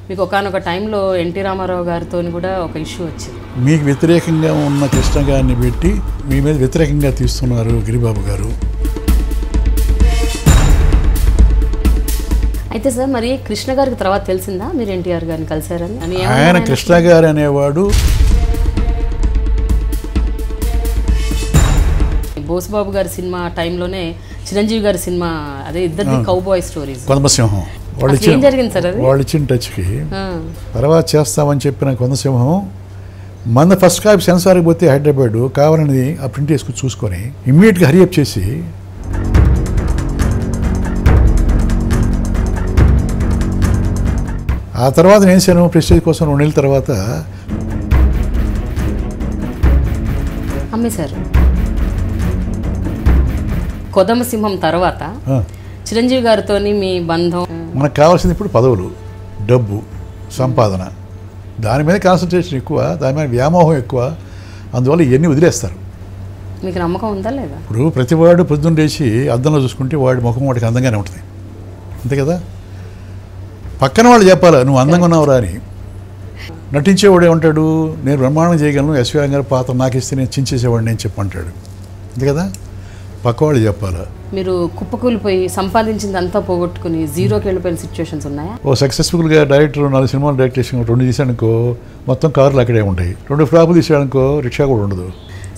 మీకు ఒకానొక టైంలో ఎన్టీ రామారావు గారితో కూడా ఒక ఇష్యూ వచ్చింది. మీకు వ్యతిరేకంగా ఉన్న కృష్ణ గారిని పెట్టి మీ మీద వ్యతిరేకంగా తీస్తున్నారు గిరిబాబు గారు. అయితే సార్ మరి కృష్ణ గారికి తర్వాత తెలిసిందా మీరు ఎన్టీఆర్ గారిని కలిశారని? ఆయన కృష్ణ గారు అనేవాడు బోసుబాబు గారి సినిమా టైంలోనే చిరంజీవి గారి సినిమా అదే ఇద్దరిది కౌబాయ్ స్టోరీస్ కొందసింహం వాళ్ళు ఇచ్చిన టచ్కి తర్వాత చేస్తామని చెప్పిన కొందసింహం మన ఫస్ట్ కాపీ సెన్సార్కి పోతే హైదరాబాద్ కావాలని ఆ ప్రింట్ వేసుకుని చూసుకొని ఇమ్మీడియట్గా హరియప్ చేసి ఆ తర్వాత నేను చేశాను ప్రెస్టేజ్ కోసం 2 నెలల తర్వాత అమ్మేశారు. కొదమసింహం తర్వాత చిరంజీవి గారితో మీ బంధం మనకు కావాల్సింది ఇప్పుడు పదవులు, డబ్బు, సంపాదన, దాని మీద కాన్సన్ట్రేషన్ ఎక్కువ, దాని మీద వ్యామోహం ఎక్కువ. అందువల్ల ఇవన్నీ వదిలేస్తారు. మీకు నమ్మకం ఉందా లేదా? ఇప్పుడు ప్రతివాడు పొద్దున్న లేచి అద్దంలో చూసుకుంటే వాడి ముఖం వాడికి అందంగానే ఉంటుంది, అంతే కదా. పక్కన వాళ్ళు చెప్పాలా నువ్వు అందంగా ఉన్నావురా అని. నటించేవాడు ఏమంటాడు, నేను బ్రహ్మాండం చేయగలను, ఎస్వి గారి పాత్ర నాకు ఇస్తే నేను చించేసేవాడిని నేను చెప్పంటాడు, అంతే కదా. పక్క వాళ్ళు చెప్పాలా. మీరు కుప్పకూలిపోయి సంపాదించింది అంతా పోగొట్టుకుని జీరోకి వెళ్ళిపోయిన సిచ్యువేషన్స్ ఉన్నాయా? ఓ సక్సెస్ఫుల్గా డైరెక్టర్ 4 సినిమాలు డైరెక్ట్ చేసి 2 తీసానుకో మొత్తం కార్లు అక్కడే ఉంటాయి, 2 ఫ్లాపులు తీసాడనుకో రిక్షా కూడా ఉండదు.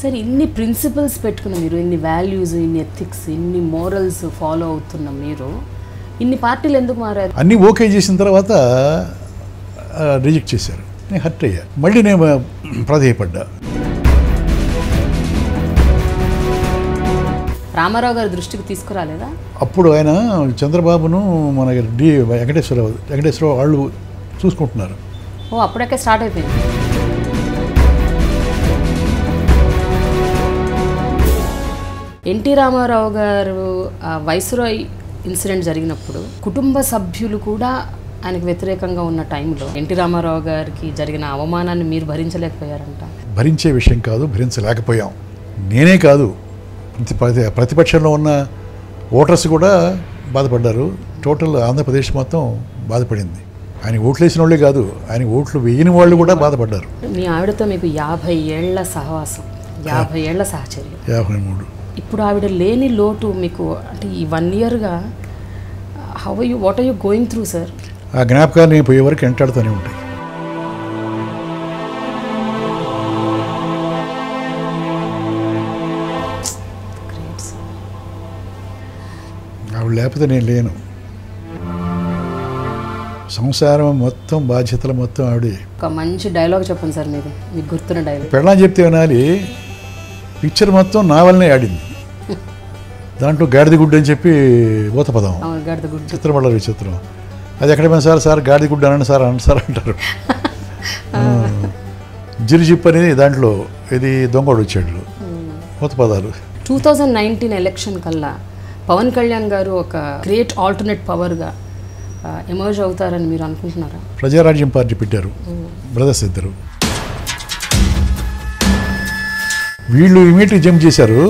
సరే ఇన్ని ప్రిన్సిపల్స్ పెట్టుకున్న మీరు, ఇన్ని వాల్యూస్, ఇన్ని ఎథిక్స్, ఇన్ని మోరల్స్ ఫాలో అవుతున్న మీరు ఇన్ని పార్టీలు ఎందుకు మారారు? అన్నీ ఓకే చేసిన తర్వాత రిజెక్ట్ చేశారు. నేను హర్ట్ అయ్యా, మళ్ళీ నేను ప్రాధేయపడ్డా. రామారావు గారి దృష్టికి తీసుకురాలేదా? అప్పుడు ఆయన చంద్రబాబును మన వెంకటేశ్వరరావు వాళ్ళు చూసుకుంటున్నారు. ఓ అప్పుడెక్కడ స్టార్ట్ అయిపోయింది. ఎన్టీ రామారావు గారు వైస్రాయ్ ఇన్సిడెంట్ జరిగినప్పుడు కుటుంబ సభ్యులు కూడా ఆయనకు వ్యతిరేకంగా ఉన్న టైంలో ఎన్టీ రామారావు గారికి జరిగిన అవమానాన్ని మీరు భరించలేకపోయారంట. భరించే విషయం కాదు, భరించలేకపోయాం. నేనే కాదు, ప్రతిపక్షంలో ఉన్న ఓటర్స్ కూడా బాధపడ్డారు. టోటల్ ఆంధ్రప్రదేశ్ మొత్తం బాధపడింది. ఆయన ఓట్లు వేసిన వాళ్ళే కాదు, ఆయన ఓట్లు వేయని వాళ్ళు కూడా బాధపడ్డారు. మీ ఆవిడతో మీకు 50 ఏళ్ల సహవాసం, 50 ఏళ్ల సహచర్యం, 53. ఇప్పుడు ఆవిడ లేని లోటు మీకు అంటే ఈ 1 ఇయర్గా what are you going through sir? ఆ జ్ఞాపకాలు నేను పోయే వరకు వెంటాడుతూనే ఉంటాయి. ఆవిడ లేకపోతే నేను లేను. సంసారం మొత్తం, బాధ్యతలు మొత్తం ఆవిడే. ఒక మంచి డైలాగ్ చెప్పండి సార్, మీకు గుర్తున్న డైలాగ్. పెళ్ళాం చెప్తే వినాలి. పిక్చర్ మొత్తం నా వల్లనే ఆడింది. దాంట్లో గాడిద గుడ్డు అని చెప్పి ఊత పదం, చిత్రపడ విచిత్రం. అది ఎక్కడ పోయినా సార్ గాడిద గుడ్డు అనండి సార్ అంటారు. జిరిజిప్ అనేది దాంట్లో ఇది దొంగోడు వచ్చాడు, ఊత పదాలు. 2019 ఎలక్షన్ కల్లా పవన్ కళ్యాణ్ గారు ఒక గ్రేట్ ఆల్టర్నేట్ పవర్గా ఎమర్జ్ అవుతారని మీరు అనుకుంటున్నారా? ప్రజారాజ్యం పార్టీ పెట్టారు బ్రదర్స్ ఇద్దరు. వీళ్ళు ఇమీడియట్గా జంప్ చేశారు,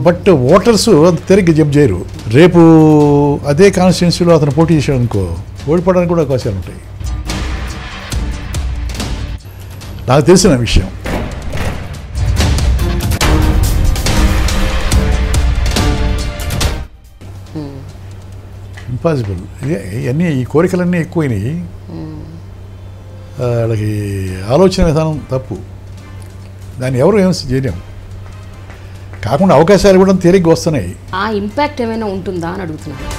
బట్ ఓటర్స్ అంత తిరిగి జంప్ చేయరు. రేపు అదే కాన్స్టిట్యున్సీలో అతను పోటీ చేశాడు అనుకో, ఓడిపోవడానికి కూడా అవకాశాలు ఉంటాయి. నాకు తెలిసిన విషయం. ఇంపాసిబుల్. ఇవన్నీ ఈ కోరికలన్నీ ఎక్కువైనాయి. వాళ్ళకి ఆలోచన విధానం తప్పు, దాన్ని ఎవరు ఏం చేయలేము. కాకుండా అవకాశాలు కూడా తిరిగి వస్తున్నాయి. ఆ ఇంపాక్ట్ ఏమైనా ఉంటుందా అని అడుగుతున్నాను.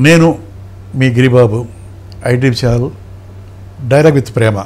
నేను మీ Giribabu, IT channel, dialogue with Prema.